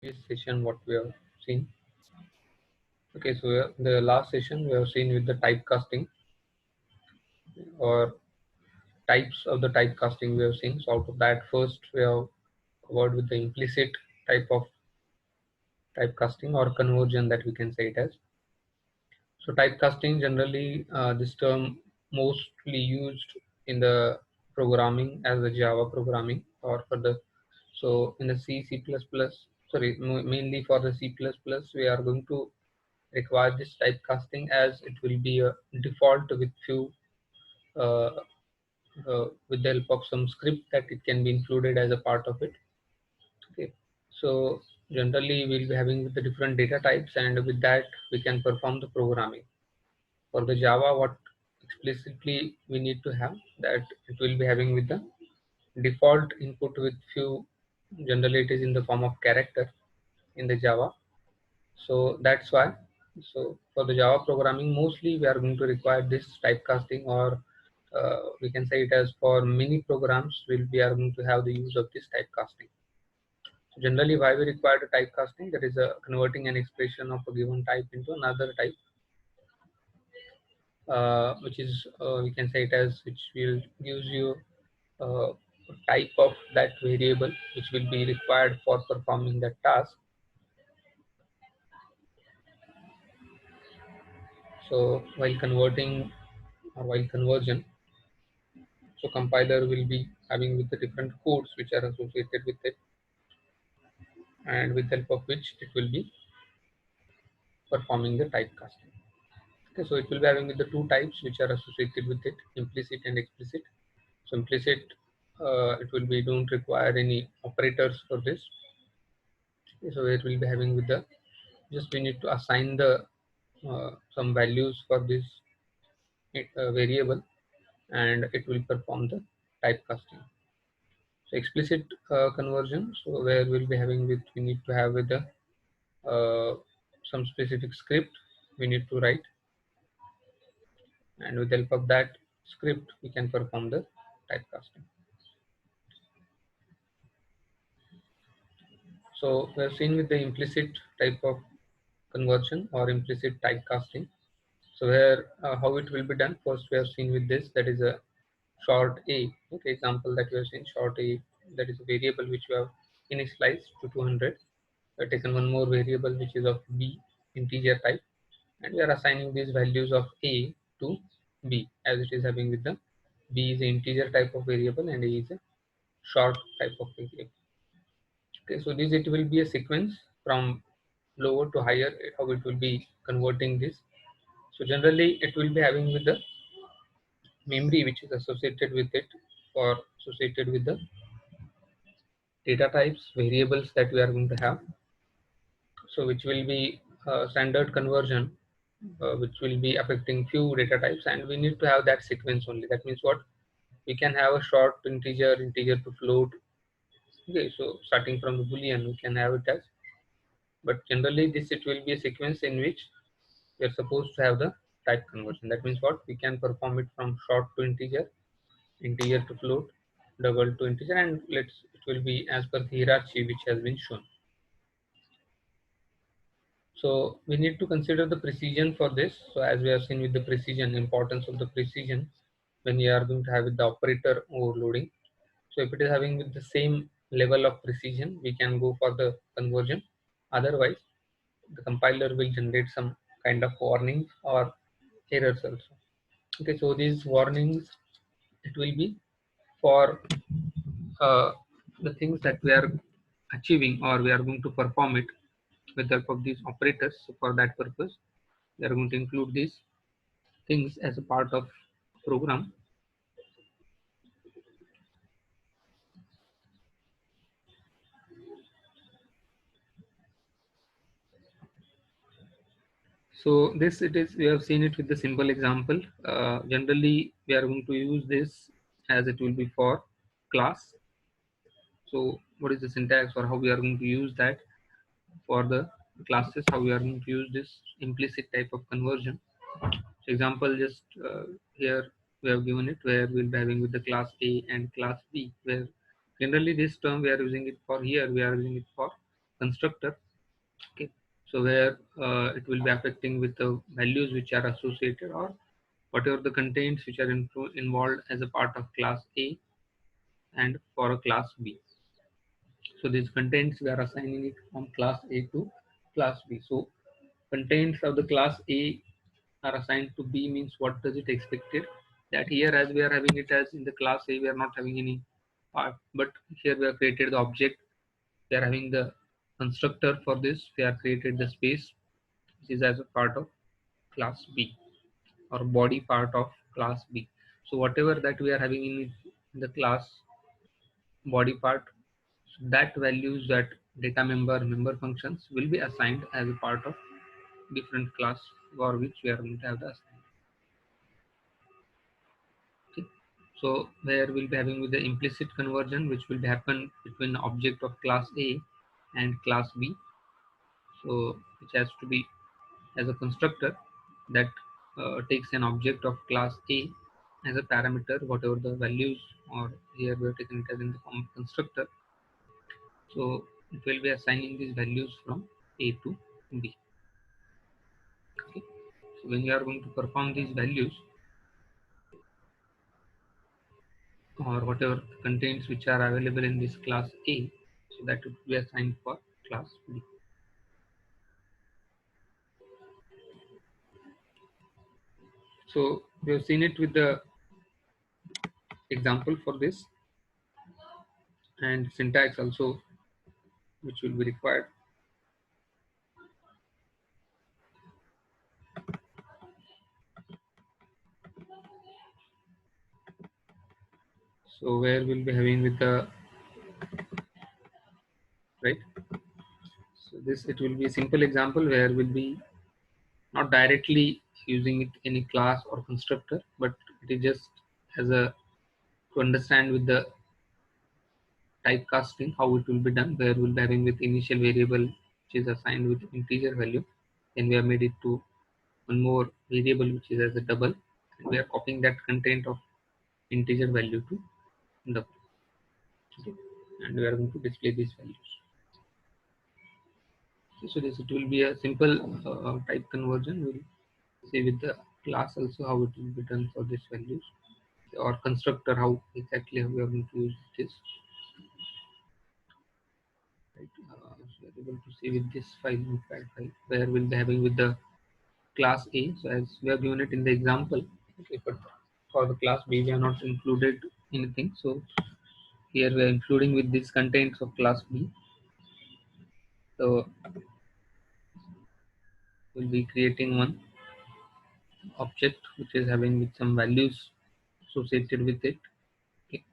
previous session what we have seen. Okay, so the last session we have seen with the typecasting or types of the typecasting we have seen. So out of that, first we have covered with the implicit type of typecasting or conversion that we can say it as. So typecasting generally this term mostly used in the programming as the Java programming or for the in the C++, sorry, mainly for the C++, we are going to require this typecasting as it will be a default with few uh, with the help of some script that it can be included as a part of it. Okay, so generally we'll be having with the different data types, and with that we can perform the programming. For the Java, what explicitly we need to have that it will be having with the default input with few, generally it is in the form of character in the Java. So that's why. So for the Java programming, mostly we are going to require this typecasting, or we can say it as for many programs, we are going to have the use of this typecasting. So generally, why we require the typecasting? That is converting an expression of a given type into another type, which is we can say it as which will gives you a type of that variable which will be required for performing that task. So while converting or while conversion, so compiler will be having with the different codes which are associated with it, and with the help of which it will be performing the typecasting. Okay, so it will be having with the two types which are associated with it, implicit and explicit. So implicit, it will be don't require any operators for this. Okay, so it will be having with the just we need to assign the some values for this variable, and it will perform the typecasting. So explicit conversion, so where we'll be having with we need to have with the uh, some specific script we need to write, and with the help of that script we can perform the typecasting. So we have seen with the implicit type of conversion or implicit typecasting. So where how it will be done, first we have seen with this, that is a short a. Okay, example that we have seen short a, that is a variable which we have initialized to 200. We have taken one more variable which is of b, integer type, and we are assigning these values of a to b as it is having with the b is an integer type of variable and a is a short type of variable. Okay, so this it will be a sequence from lower to higher how it will be converting this. So generally it will be having with the memory which is associated with it, or associated with the data types variables that we are going to have. So which will be standard conversion, which will be affecting few data types, and we need to have that sequence only. That means what, we can have a short integer, integer to float. Okay, so starting from the boolean we can have it as, but generally this it will be a sequence in which we are supposed to have the type conversion. That means what, we can perform it from short to integer, integer to float, double to integer, and it will be as per the hierarchy which has been shown. So we need to consider the precision for this. So as we have seen with the precision, importance of the precision when we are going to have with the operator overloading. So if it is having with the same level of precision, we can go for the conversion. Otherwise, the compiler will generate some kind of warnings or errors also. Okay, so these warnings, it will be for uh, the things that we are achieving or we are going to perform it with the help of these operators. So for that purpose, we are going to include these things as a part of program. So this it is, we have seen it with the simple example. Generally, we are going to use this as it will be for class. So what is the syntax or how we are going to use that for the classes, how we are going to use this implicit type of conversion. So example, just here we have given it where we'll be having with the class A and class B, where generally this term we are using it for, here we are using it for constructor. Okay, so where it will be affecting with the values which are associated, or whatever the contents which are involved as a part of class A and for a class B. So these contents we are assigning it from class A to class B. So contents of the class A are assigned to B means what does it expected? That here as we are having it as in the class A, we are not having any part, but here we have created the object. We are having the constructor for this. We have created the space which is as a part of class B or body part of class B. So whatever that we are having in the class body part, so that values, that data member functions will be assigned as a part of different class for which we are going to have the assignment. Okay. So where we'll be having with the implicit conversion which will happen between object of class A and class B. So which has to be as a constructor that takes an object of class A as a parameter, whatever the values, or here we are taking it as in the form of constructor. So it will be assigning these values from A to B. Okay. So when you are going to perform these values or whatever contains which are available in this class A, so that would be assigned for class B. So we have seen it with the example for this, and syntax also which will be required. So where we'll be having with the right. So this, it will be a simple example where we'll be not directly using it any class or constructor, but it is just as a to understand with the typecasting how it will be done, where we'll be having with initial variable which is assigned with integer value, then we have made it to one more variable which is as a double, and we are copying that content of integer value to double. Okay. And we are going to display these values. Okay. So this, it will be a simple type conversion. We'll see with the class also how it will be done for these values, or constructor how exactly how we are going to use this. Right. So we are able to see with this file, notepad file, where we'll be having with the class A. So as we have given it in the example, okay, but for the class B we have not included anything. So here we are including with these contents of class B. So we'll be creating one object which is having with some values associated with it. Okay.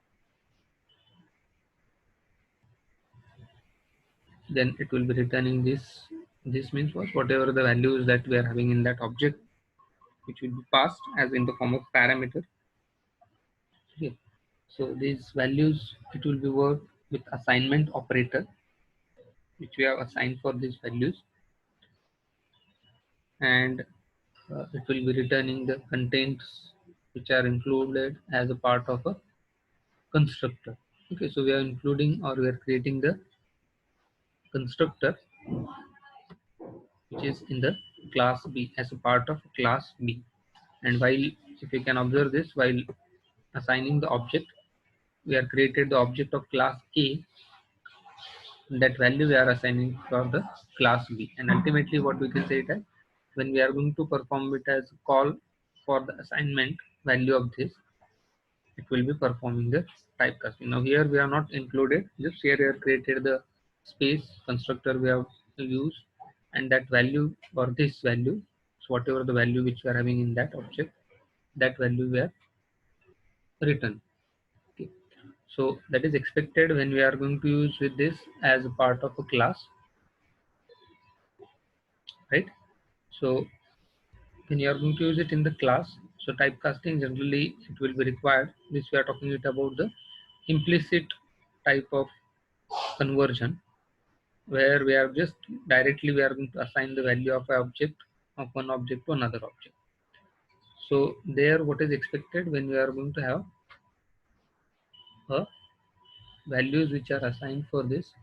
Then it will be returning this. This means what? Whatever the values that we are having in that object, which will be passed as in the form of parameter. Okay. So these values, it will be worked with assignment operator, which we have assigned for these values, and it will be returning the contents which are included as a part of a constructor. Okay, so we are including, or we are creating the constructor which is in the class B as a part of class B. And while, if you can observe this, while assigning the object, we are created the object of class A, that value we are assigning for the class B. And ultimately what we can say that when we are going to perform it as call for the assignment value of this, it will be performing the typecasting. Now here we are not included, just here we have created the space constructor we have used, and that value or this value, so whatever the value which we are having in that object, that value we are written. Okay. So that is expected when we are going to use with this as a part of a class, right? So when you are going to use it in the class, so typecasting generally it will be required. This we are talking it about the implicit type of conversion, where we are just directly we are going to assign the value of an object, of one object to another object. So there what is expected when we are going to have values which are assigned for this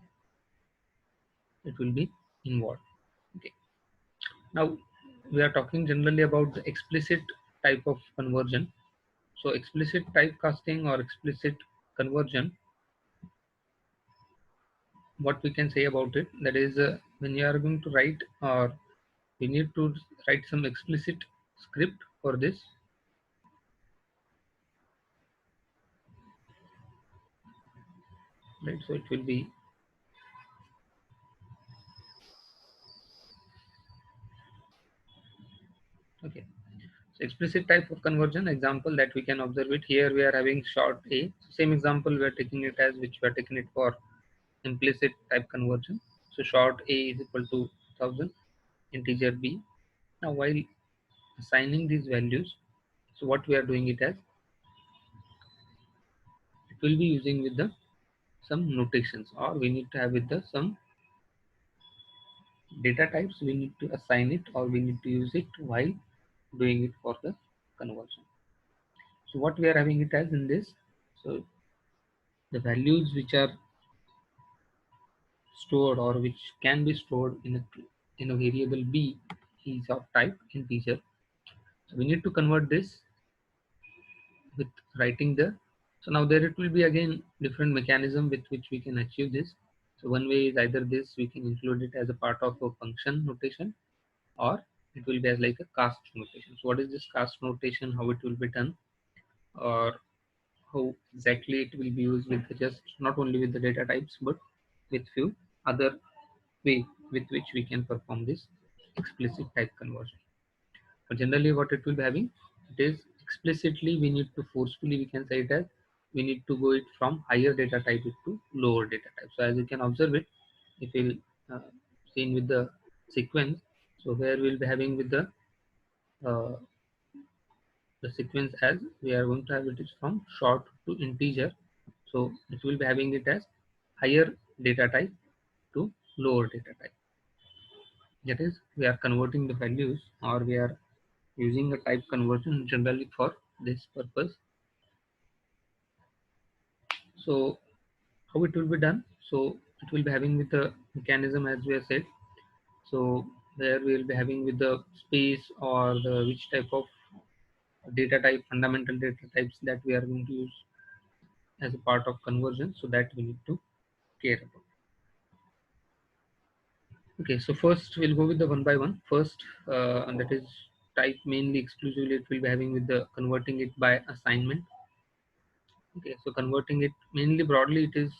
it will be involved. Okay. Now we are talking generally about the explicit type of conversion. So explicit typecasting or explicit conversion, what we can say about it, that is when you are going to write, or we need to write some explicit script for this. Right, so it will be okay. So explicit type of conversion example that we can observe it here, we are having short a. Same example we are taking it as which we are taking it for implicit type conversion. So short a is equal to 1000, integer b. Now while assigning these values, so what we are doing it as, it will be using with the some notations, or we need to have with the some data types we need to assign it, or we need to use it while doing it for the conversion. So what we are having it as in this, so the values which are stored or which can be stored in a variable b is of type integer. So we need to convert this with writing the, so now there it will be again different mechanism with which we can achieve this. So one way is either this, we can include it as a part of a function notation, or it will be as like a cast notation. So what is this cast notation, how it will be done, or how exactly it will be used with just not only with the data types but with few other way with which we can perform this explicit type conversion. But generally what it will be having, it is explicitly we need to forcefully, we can say it as, we need to go it from higher data type to lower data type. So as you can observe it, if you seen with the sequence, so where we'll be having with uh, the sequence as we are going to have it is from short to integer. So it will be having it as higher data type to lower data type. That is, we are converting the values, or we are using a type conversion generally for this purpose. So how it will be done? So it will be having with the mechanism as we have said. So there we will be having with the space, or the which type of data type, fundamental data types that we are going to use as a part of conversion. So that we need to care about. Okay, so first we'll go with the one by one. First, and that is type mainly exclusively it will be having with the converting it by assignment. Okay, so converting it mainly broadly it is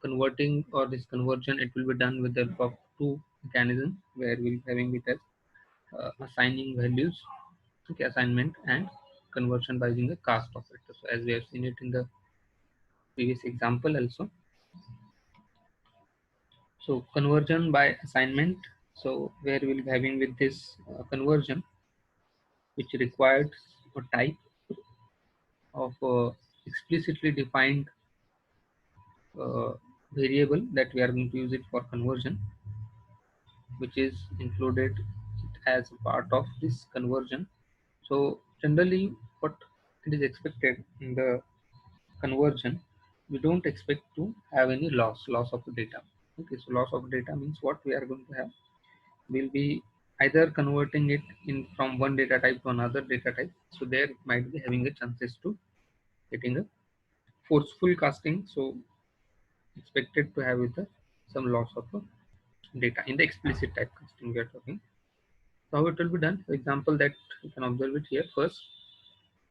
converting, or this conversion it will be done with the help of two mechanisms where we'll be having it as assigning values, okay, assignment, and conversion by using a cast operator. So as we have seen it in the previous example also. So conversion by assignment. So where we'll be having with this conversion, which requires a type of explicitly defined uh, variable that we are going to use it for conversion, which is included as a part of this conversion. So generally, what it is expected in the conversion, we don't expect to have any loss of data. Okay, so loss of data means what we are going to have, we'll be either converting it in from one data type to another data type. So there might be having a chances to getting a forceful casting. So expected to have with the some loss of data in the explicit type casting we are talking. So how it will be done? For example, that you can observe it here first.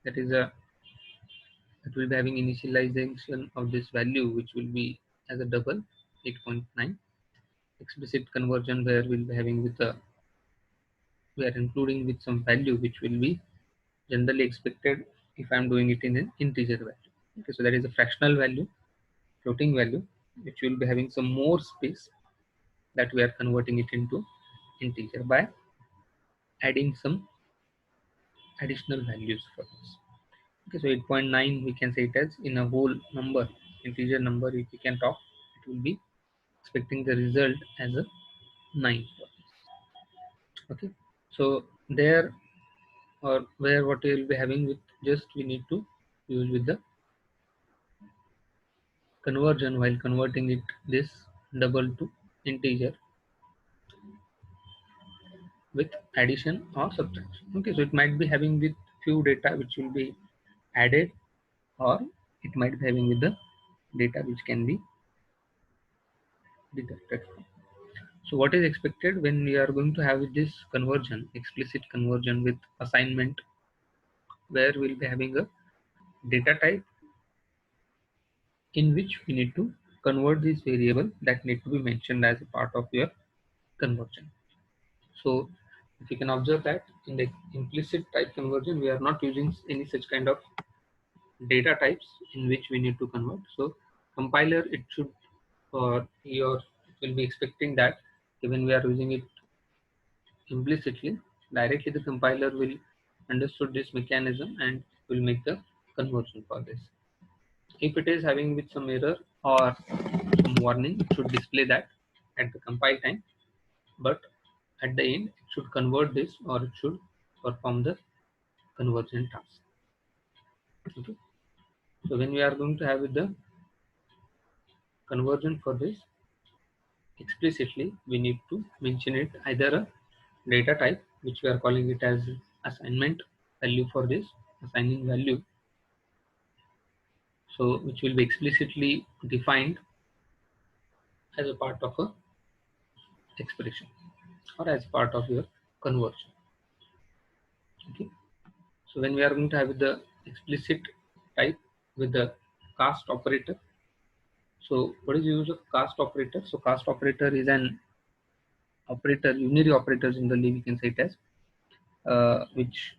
That is a, it will be having initialization of this value, which will be as a double 8.9. Explicit conversion where we'll be having with the, we are including with some value which will be generally expected if I'm doing it in an integer value. Okay, so that is a fractional value, floating value, which will be having some more space that we are converting it into integer by adding some additional values for this. Okay, so 8.9 we can say it as in a whole number, integer number. If we can talk, it will be expecting the result as a 9 for this. Okay, so there, or where what we will be having with, just we need to use with the conversion while converting it this double to integer with addition or subtraction. Okay, so it might be having with few data which will be added, or it might be having with the data which can be deducted from. So what is expected when we are going to have this conversion, explicit conversion with assignment, where we'll be having a data type in which we need to convert this variable that need to be mentioned as a part of your conversion. So if you can observe that in the implicit type conversion, we are not using any such kind of data types in which we need to convert. So compiler, it should, or your will be expecting that when we are using it implicitly, directly the compiler will understood this mechanism and will make the conversion for this. If it is having with some error or some warning, it should display that at the compile time, but at the end it should convert this, or it should perform the conversion task. Okay. So when we are going to have with the conversion for this explicitly, we need to mention it either a data type, which we are calling it as assignment value for this assigning value, so which will be explicitly defined as a part of a expression or as part of your conversion. Okay. So when we are going to have the explicit type with the cast operator, so what is the use of cast operator? So cast operator is an operator, unary operators in the leaf, you can say it as, which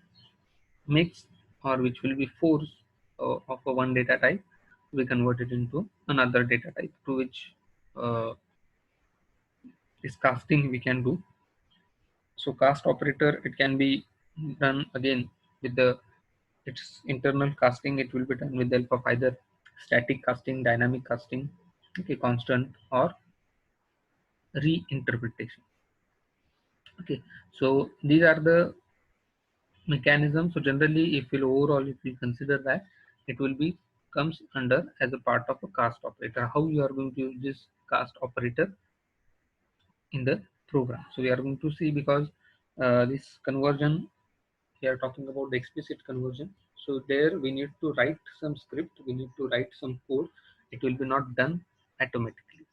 makes or which will be force of a one data type to be converted into another data type, to which this casting we can do. So cast operator, it can be done again with the its internal casting. It will be done with the help of either static casting, dynamic casting, okay, constant, or reinterpretation. Okay, so these are the mechanisms. So generally, if you overall, if you consider that, it will be comes under as a part of a cast operator. How you are going to use this cast operator in the program? So we are going to see, because this conversion, we are talking about the explicit conversion. So there we need to write some script, we need to write some code. It will be not done automatically,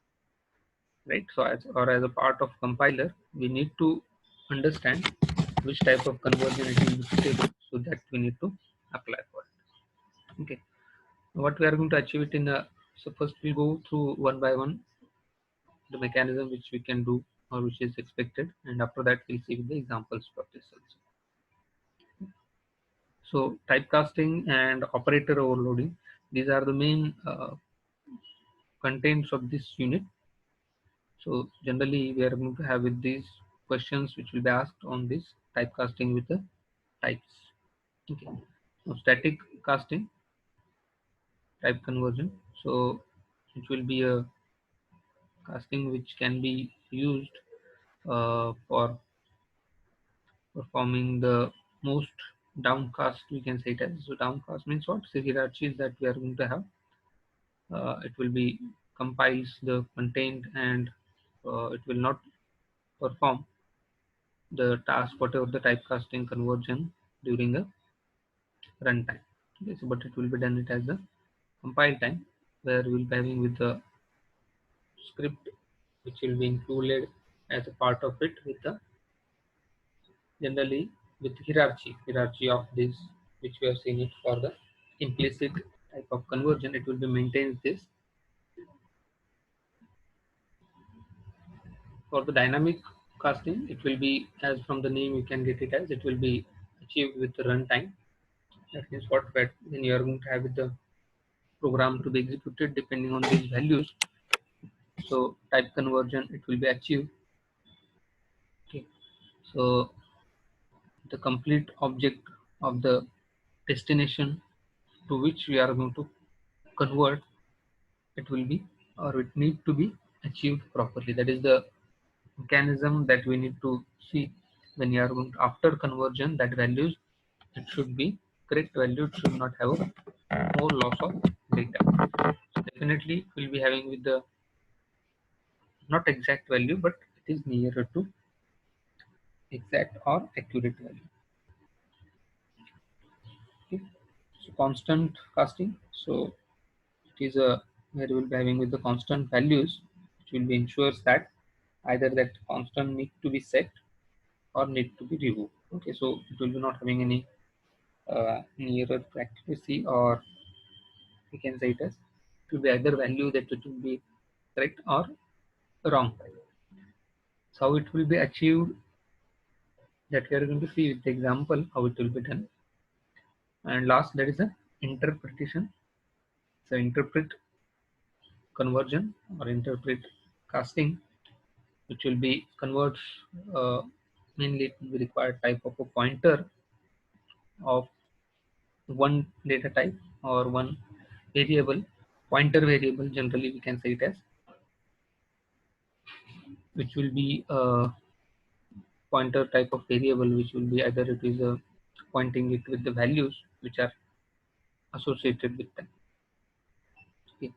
right? So as a part of compiler, we need to understand which type of conversion it will be suitable, so that we need to apply for it. Okay, what we are going to achieve it in a, so first we'll go through one by one the mechanism which we can do or which is expected, and after that we'll see the examples for this also. So typecasting and operator overloading, these are the main contents of this unit. So generally we are going to have with these questions which will be asked on this typecasting with the types. Okay. Now static casting, type conversion. So it will be a casting which can be used for performing the most downcast, we can say it as. So downcast means what? So hierarchies that we are going to have. It will be compiles the content, and it will not perform the task whatever the typecasting conversion during a runtime. Okay, so but it will be done it as a compile time, where we will be having with the script which will be included as a part of it with the generally with hierarchy of this, which we have seen it for the implicit type of conversion. It will be maintains this. For the dynamic casting, it will be, as from the name you can get it as, it will be achieved with the runtime. That means what, when you are going to have the program to be executed depending on these values, so type conversion it will be achieved. Okay, so the complete object of the destination to which we are going to convert, it will be, or it need to be achieved properly. That is the mechanism that we need to see when you are going to, after conversion, that values, it should be correct value, it should not have a more loss of data. So definitely we'll be having with the not exact value, but it is nearer to exact or accurate value. Okay. So constant casting. So it is a variable having with the constant values, which will be ensures that either that constant need to be set or need to be removed. Okay, so it will be not having any nearer to accuracy, or we can say it as it will be either value that it will be correct or wrong. So how it will be achieved, that we are going to see with the example how it will be done. And last, there is a interpretation. So interpret conversion or interpret casting, which will be converts, uh, mainly it will be required type of a pointer of one data type or one variable, pointer variable generally we can say it as, which will be a pointer type of variable, which will be either it is pointing it with the values which are associated with them. Okay.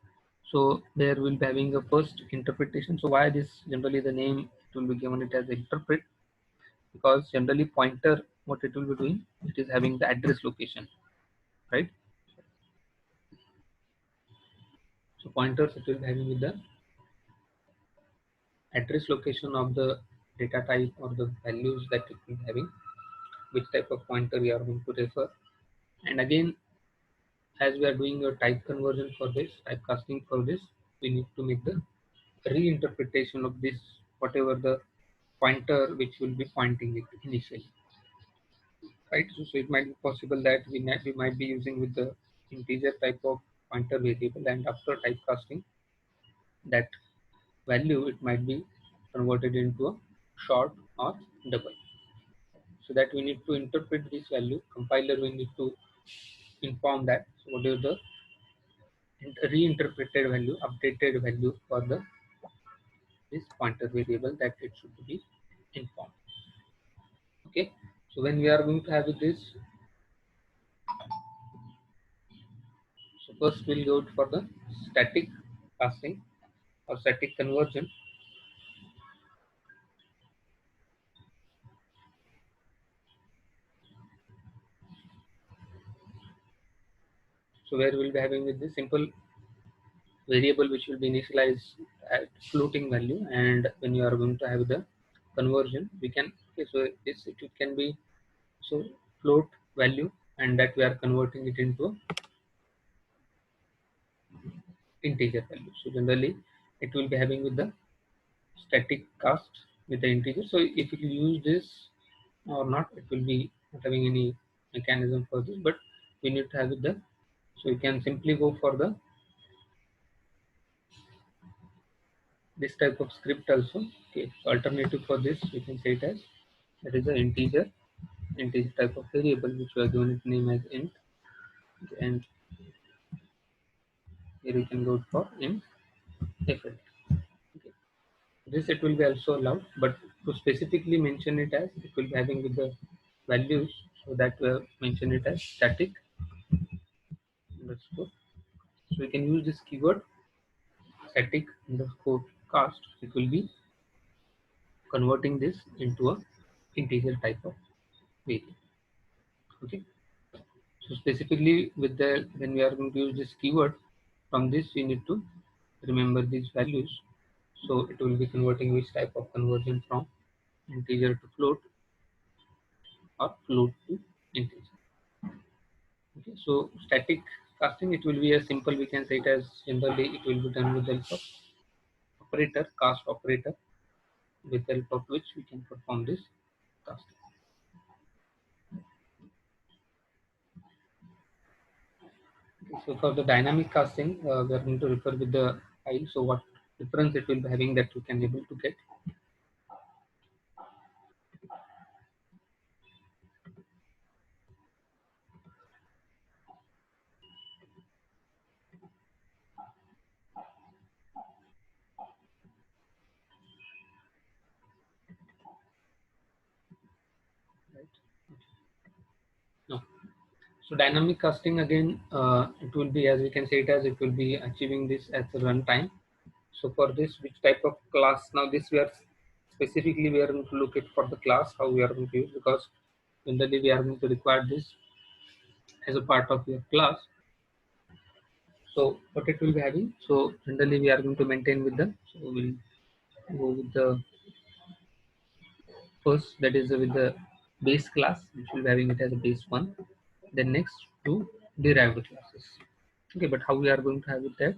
So there will be having a first interpretation. So why this, generally the name it will be given it as interpret, because generally pointer, what it will be doing, it is having the address location, right? So pointers it will be having with the address location of the data type or the values that it will be having, which type of pointer we are going to refer. And again, as we are doing a type conversion for this, typecasting for this, we need to make the reinterpretation of this, whatever the pointer which will be pointing it initially, right? So it might be possible that we might be using with the integer type of pointer variable, and after typecasting, that value it might be converted into a short or double. So that we need to interpret this value. Compiler we need to inform that, so what is the reinterpreted value, updated value for the this pointer variable that it should be informed. Okay. So when we are going to have this, so first we'll go for the static casting or static conversion. So where we'll be having with the simple variable which will be initialized at floating value, and when you are going to have the conversion, we can, okay, so this it can be, so float value, and that we are converting it into integer value. So generally it will be having with the static cast with the integer. So if you use this or not, it will be not having any mechanism for this, but we need to have it the, so you can simply go for the this type of script also. Okay, so alternative for this we can say it as, that is an integer type of variable which we are given its name as int, and here you can go for int effect. Okay. This it will be also allowed, but to specifically mention it as, it will be having with the values, so that we have mentioned it as static underscore. So we can use this keyword static underscore cast. It will be converting this into a integer type of variable. Okay. So specifically with the, when we are going to use this keyword, from this we need to remember these values. So it will be converting which type of conversion from integer to float or float to integer. Okay. So static casting, it will be a simple, we can say it as, generally it will be done with the help of operator, cast operator, with the help of which we can perform this casting. So for the dynamic casting, we are going to refer with the file. So what difference it will be having, that you can able to get. Right? No. So dynamic casting again, it will be, as we can say it as, it will be achieving this at the runtime. So for this, which type of class? Now this we are going to look at for the class how we are going to use, because generally we are going to require this as a part of your class. So what it will be having? So generally we are going to maintain with the, so we'll go with the first, that is with the base class, which will be having it as a base one. Then next two derived classes. Okay, but how we are going to have it there?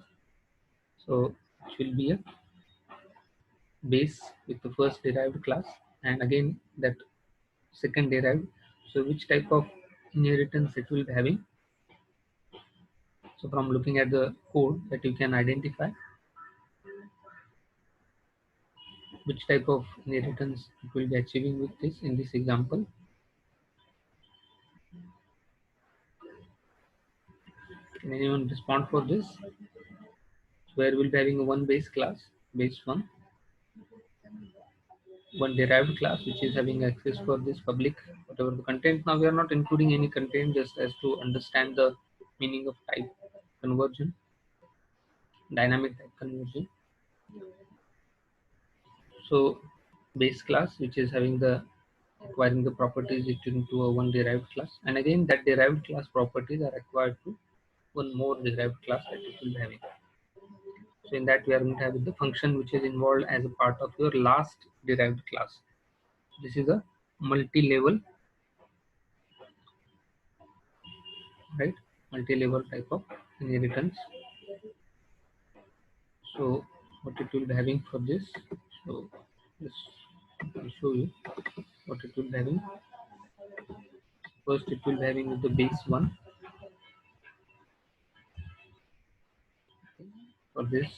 So it will be a base with the first derived class, and again that second derived. So which type of inheritance it will be having? So from looking at the code that you can identify which type of inheritance it will be achieving with this in this example. Can anyone respond for this? Where we'll be having one base class, base one derived class which is having access for this public whatever the content. Now we are not including any content, just as to understand the meaning of type conversion, dynamic type conversion. So base class which is having the acquiring the properties into a one derived class, and again that derived class properties are acquired to one more derived class that it will be having. So in that we are going to have the function which is involved as a part of your last derived class. This is a multi-level, right? Multi-level type of inheritance. So what it will be having for this? So this I'll show you what it will be having. First, it will be having with the base one. For this,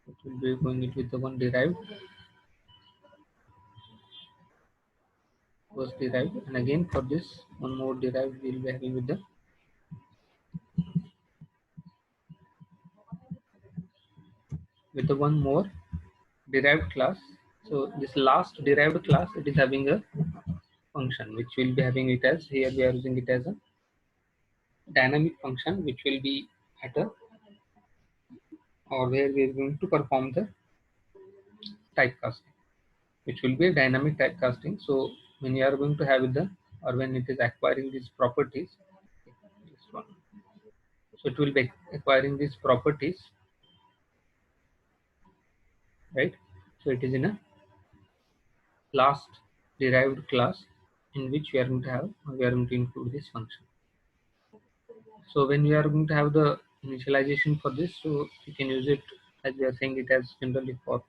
it will be going it with the one derived, first derived, and again for this one more derived we will be having with the one more derived class. So this last derived class, it is having a function which will be having it as, here we are using it as a dynamic function which will be at a, or where we are going to perform the typecasting, which will be a dynamic typecasting. So when you are going to have the, or when it is acquiring these properties, this one, so it will be acquiring these properties, right? So it is in a last derived class in which we are going to include this function. So when we are going to have the initialization for this, so you can use it as we are saying it as generally for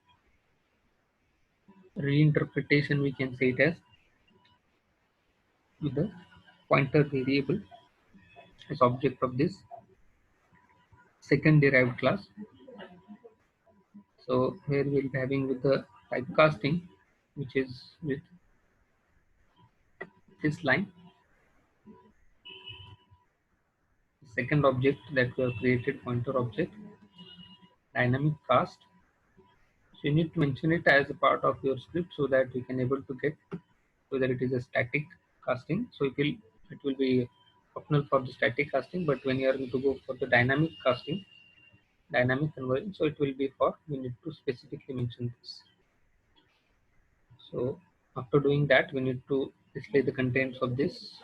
reinterpretation, we can say it as with the pointer variable as object of this second derived class. So here we'll be having with the typecasting, which is with this line, second object that we have created, pointer object, dynamic cast. So you need to mention it as a part of your script so that you can able to get whether it is a static casting. So it will be optional for the static casting, but when you are going to go for the dynamic casting, dynamic conversion, so it will be for, we need to specifically mention this. So after doing that, we need to display the contents of this,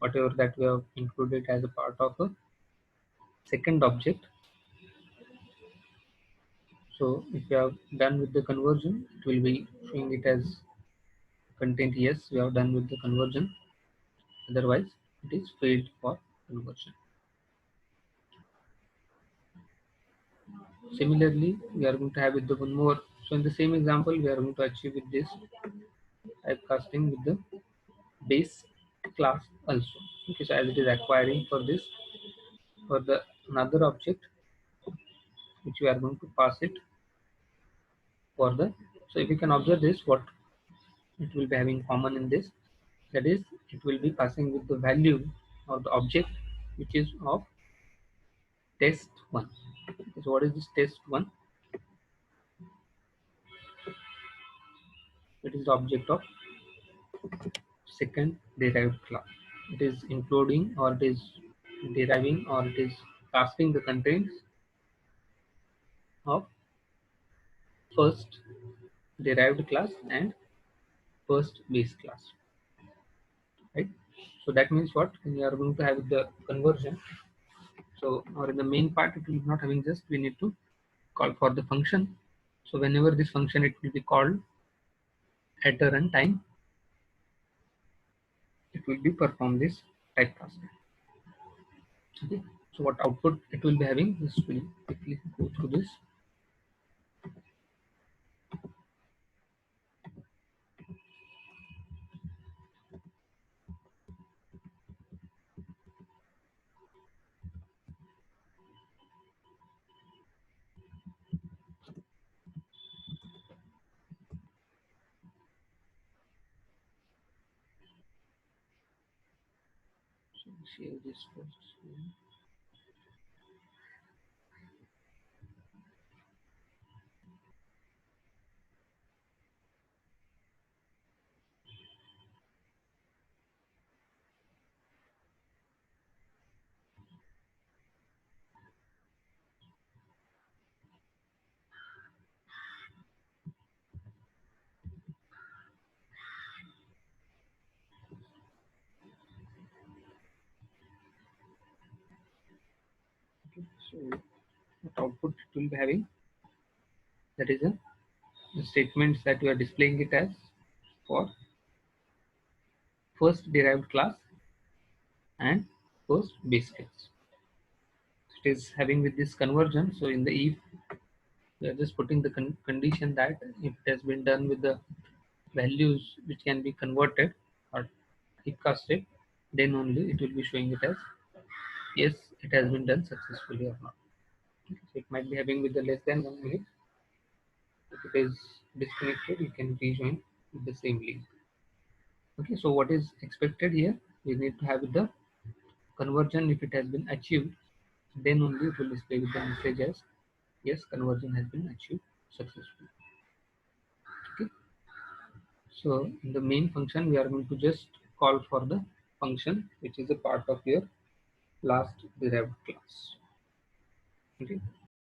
whatever that we have included as a part of a second object. So if you have done with the conversion, it will be showing it as content. Yes, we have done with the conversion. Otherwise, it is failed for conversion. Similarly, we are going to have with the one more. So in the same example, we are going to achieve with this typecasting with the base class also. Okay, so as it is acquiring for this, for the another object which we are going to pass it for the. So if you can observe this, what it will be having common in this, that is it will be passing with the value of the object which is of test one. So what is this test one? It is the object of second derived class. it is including or it is deriving or it is casting the contents of first derived class and first base class, right? So that means what, when you are going to have the conversion, so or in the main part it will be not having, just we need to call for the function. So whenever this function it will be called at the runtime, it will be perform this typecasting. Okay, so what output it will be having, this will quickly go through this. So share this first. Okay, so what output it will be having, that is the statements that we are displaying it as for first derived class and first base class. It is having with this conversion. So in the if, we are just putting the condition that if it has been done with the values which can be converted or typecasted, then only it will be showing it as yes, it has been done successfully or not. Okay, so it might be having with the less than 1 minute. If it is disconnected, you can rejoin with the same link. Okay, so what is expected here? We need to have the conversion. If it has been achieved, then only it will display with the message as yes, conversion has been achieved successfully. Okay, so in the main function, we are going to just call for the function which is a part of your last derived class. Okay,